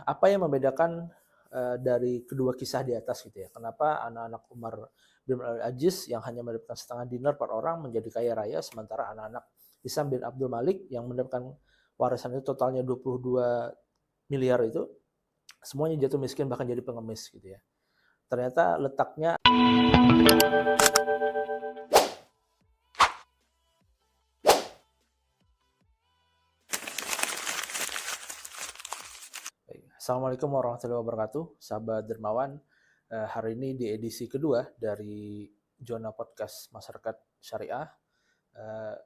Apa yang membedakan dari kedua kisah di atas gitu ya? Kenapa anak-anak Umar bin Abdul Aziz yang hanya mendapatkan setengah dinar per orang menjadi kaya raya, sementara anak-anak Hisam bin Abdul Malik yang mendapatkan warisan itu totalnya 22 miliar itu semuanya jatuh miskin bahkan jadi pengemis gitu ya. Ternyata letaknya Assalamualaikum warahmatullahi wabarakatuh, sahabat dermawan. Hari ini di edisi kedua dari Zona Podcast Masyarakat Syariah,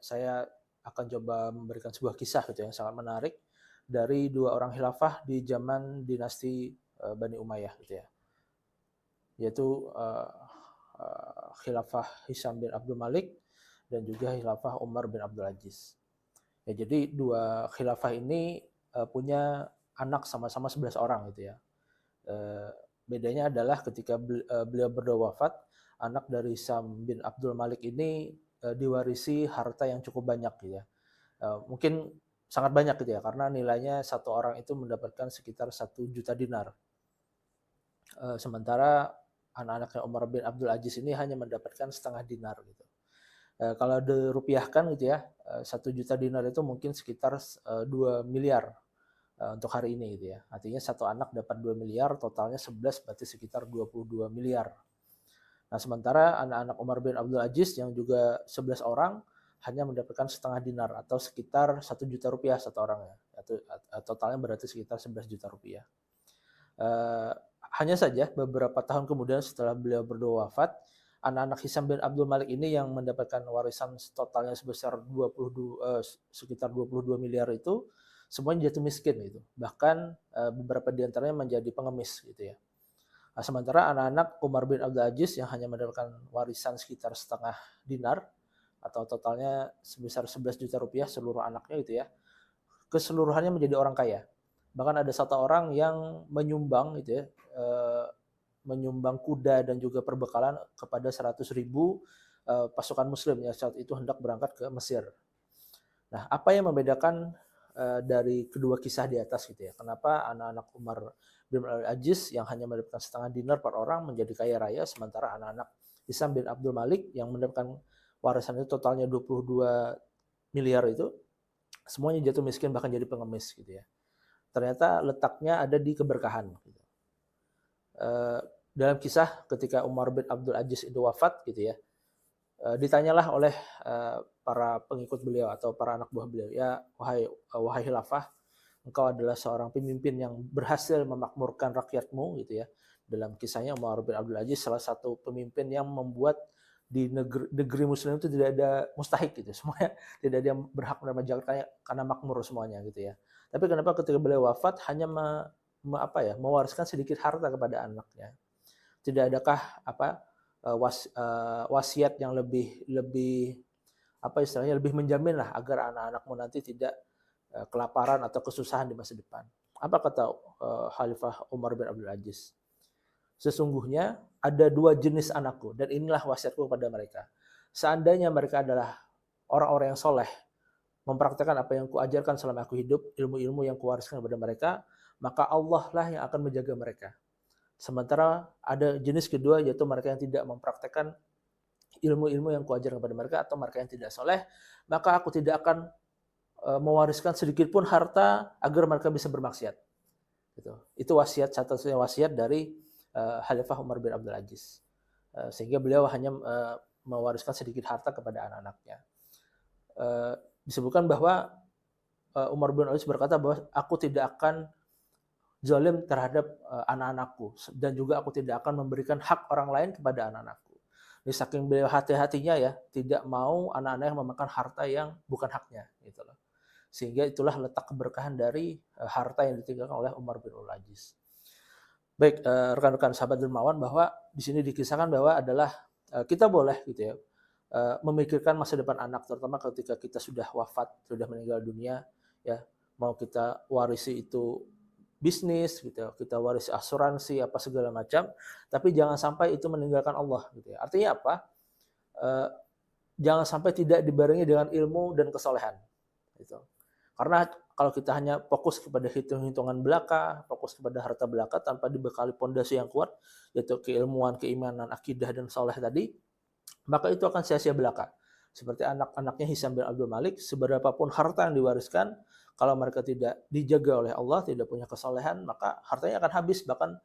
saya akan coba memberikan sebuah kisah gitu yang sangat menarik dari dua orang khilafah di zaman dinasti Bani Umayyah gitu ya, yaitu khilafah Hisam bin Abdul Malik dan juga khilafah Umar bin Abdul Aziz. Ya, jadi dua khilafah ini punya anak sama-sama 11 orang gitu ya. Bedanya adalah ketika beliau berdua wafat, anak dari Hisam bin Abdul Malik ini diwarisi harta yang cukup banyak gitu ya. Mungkin sangat banyak gitu ya, karena nilainya satu orang itu mendapatkan sekitar 1 juta dinar. Sementara anak-anaknya Umar bin Abdul Aziz ini hanya mendapatkan setengah dinar gitu. Kalau dirupiahkan gitu ya, 1 juta dinar itu mungkin sekitar 2 miliar untuk hari ini gitu ya. Artinya satu anak dapat 2 miliar, totalnya 11 berarti sekitar 22 miliar. Nah, sementara anak-anak Umar bin Abdul Aziz yang juga 11 orang hanya mendapatkan setengah dinar atau sekitar 1 juta rupiah satu orang ya. Totalnya berarti sekitar 11 juta rupiah. Hanya saja beberapa tahun kemudian setelah beliau berdua wafat, anak-anak Hisam bin Abdul Malik ini yang mendapatkan warisan totalnya sebesar sekitar 22 miliar itu semuanya jatuh miskin gitu. Bahkan beberapa di antaranya menjadi pengemis gitu ya. Nah, sementara anak-anak Umar bin Abdul Aziz yang hanya mendapatkan warisan sekitar setengah dinar atau totalnya sebesar 11 juta rupiah seluruh anaknya gitu ya, keseluruhannya menjadi orang kaya. Bahkan ada satu orang yang menyumbang gitu ya, menyumbang kuda dan juga perbekalan kepada 100.000 pasukan muslim yang saat itu hendak berangkat ke Mesir. Nah, apa yang membedakan dari kedua kisah di atas gitu ya? Kenapa anak-anak Umar bin Abdul Aziz yang hanya mendapatkan setengah dinar per orang menjadi kaya raya, sementara anak-anak Hisam bin Abdul Malik yang mendapatkan warisan itu totalnya 22 miliar itu semuanya jatuh miskin bahkan jadi pengemis gitu ya. Ternyata letaknya ada di keberkahan gitu. Dalam kisah ketika Umar bin Abdul Aziz itu wafat gitu ya, ditanyalah oleh para pengikut beliau atau para anak buah beliau, ya wahai khilafah, engkau adalah seorang pemimpin yang berhasil memakmurkan rakyatmu gitu ya. Dalam kisahnya Umar bin Abdul Aziz salah satu pemimpin yang membuat di negeri muslim itu tidak ada mustahik gitu, semuanya tidak ada yang berhak menerima zakat karena makmur semuanya gitu ya. Tapi kenapa ketika beliau wafat hanya mewariskan sedikit harta kepada anaknya? Tidak adakah wasiat yang lebih istilahnya lebih menjamin lah agar anak-anakmu nanti tidak kelaparan atau kesusahan di masa depan? Apa kata Khalifah Umar bin Abdul Aziz? Sesungguhnya ada 2 jenis anakku dan inilah wasiatku kepada mereka. Seandainya mereka adalah orang-orang yang soleh, mempraktekkan apa yang kuajarkan selama aku hidup, ilmu-ilmu yang kuwariskan kepada mereka, maka Allah lah yang akan menjaga mereka. Sementara ada jenis kedua, yaitu mereka yang tidak mempraktekkan ilmu-ilmu yang kuajarkan kepada mereka atau mereka yang tidak soleh, maka aku tidak akan mewariskan sedikit pun harta agar mereka bisa bermaksiat. Gitu. Itu wasiat, satu-satunya wasiat dari Khalifah Umar bin Abdul Aziz. Sehingga beliau hanya mewariskan sedikit harta kepada anak-anaknya. Disebutkan bahwa Umar bin Abdul Aziz berkata bahwa aku tidak akan zalim terhadap anak-anakku dan juga aku tidak akan memberikan hak orang lain kepada anak-anakku. Ini saking beliau hati-hatinya ya, tidak mau anak-anak yang memakan harta yang bukan haknya gitu loh. Sehingga itulah letak keberkahan dari harta yang ditinggalkan oleh Umar bin Abdul Aziz. Baik, rekan-rekan sahabat dermawan, bahwa di sini dikisahkan bahwa adalah kita boleh gitu ya memikirkan masa depan anak, terutama ketika kita sudah wafat, sudah meninggal dunia ya, mau kita warisi itu bisnis gitu, kita warisi asuransi apa segala macam, tapi jangan sampai itu meninggalkan Allah gitu ya. Artinya apa? Jangan sampai tidak dibarengi dengan ilmu dan kesolehan gitu. Karena kalau kita hanya fokus kepada hitung-hitungan belaka, fokus kepada harta belaka tanpa dibekali pondasi yang kuat, yaitu keilmuan, keimanan, akidah, dan soleh tadi, maka itu akan sia-sia belaka. Seperti anak-anaknya Hisam bin Abdul Malik, seberapapun harta yang diwariskan, kalau mereka tidak dijaga oleh Allah, tidak punya kesolehan, maka hartanya akan habis, bahkan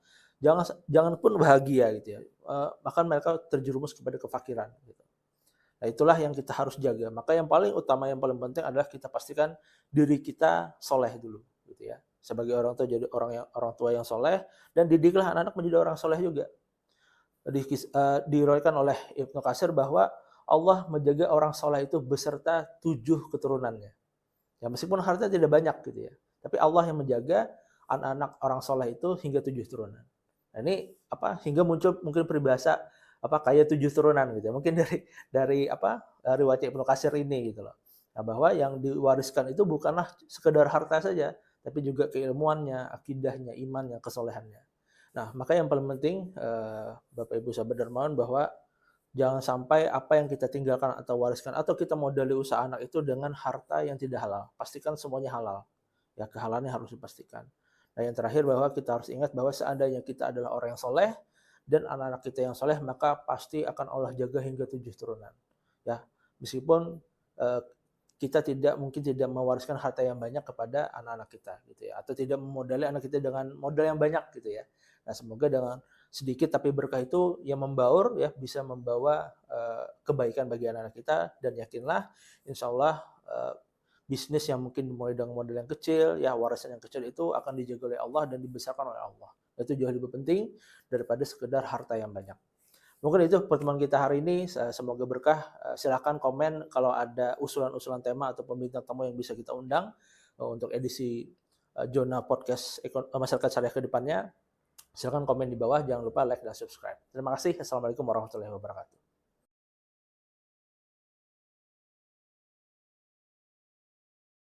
jangan pun bahagia gitu ya. Bahkan mereka terjerumus kepada kefakiran gitu. Nah, itulah yang kita harus jaga. Maka yang paling utama, yang paling penting adalah kita pastikan diri kita soleh dulu, gitu ya. Sebagai orang tua jadi orang tua yang soleh, dan didiklah anak-anak menjadi orang soleh juga. Diriwayatkan oleh Ibnu Katsir bahwa Allah menjaga orang soleh itu beserta 7 keturunannya. Ya meskipun harta tidak banyak gitu ya, tapi Allah yang menjaga anak-anak orang soleh itu hingga 7 turunan. Nah ini hingga muncul mungkin peribahasa kayak 7 turunan gitu ya. Mungkin dari riwayat Ibnu Katsir ini gitu loh. Nah, bahwa yang diwariskan itu bukanlah sekedar harta saja, tapi juga keilmuannya, akidahnya, imannya, kesolehannya. Nah, maka yang paling penting Bapak Ibu sahabat dermawan, bahwa jangan sampai apa yang kita tinggalkan atau wariskan atau kita modali usaha anak itu dengan harta yang tidak halal. Pastikan semuanya halal. Ya, kehalalannya harus dipastikan. Nah, yang terakhir bahwa kita harus ingat bahwa seandainya kita adalah orang yang soleh dan anak-anak kita yang soleh, maka pasti akan Allah jaga hingga 7 turunan. Ya, meskipun kita mungkin tidak mewariskan harta yang banyak kepada anak-anak kita gitu ya, atau tidak memodali anak kita dengan modal yang banyak gitu ya. Nah, semoga dengan sedikit tapi berkah itu yang membaur ya, bisa membawa kebaikan bagi anak-anak kita, dan yakinlah insya Allah bisnis yang mungkin dimulai dengan modal yang kecil ya, warisan yang kecil itu akan dijaga oleh Allah dan dibesarkan oleh Allah. Itu jauh lebih penting daripada sekedar harta yang banyak. Mungkin itu pertemuan kita hari ini, semoga berkah. Silahkan komen kalau ada usulan-usulan tema atau bintang tamu yang bisa kita undang untuk edisi Zona Podcast Masyarakat Syariah ke depannya. Silahkan komen di bawah, jangan lupa like dan subscribe. Terima kasih. Assalamualaikum warahmatullahi wabarakatuh.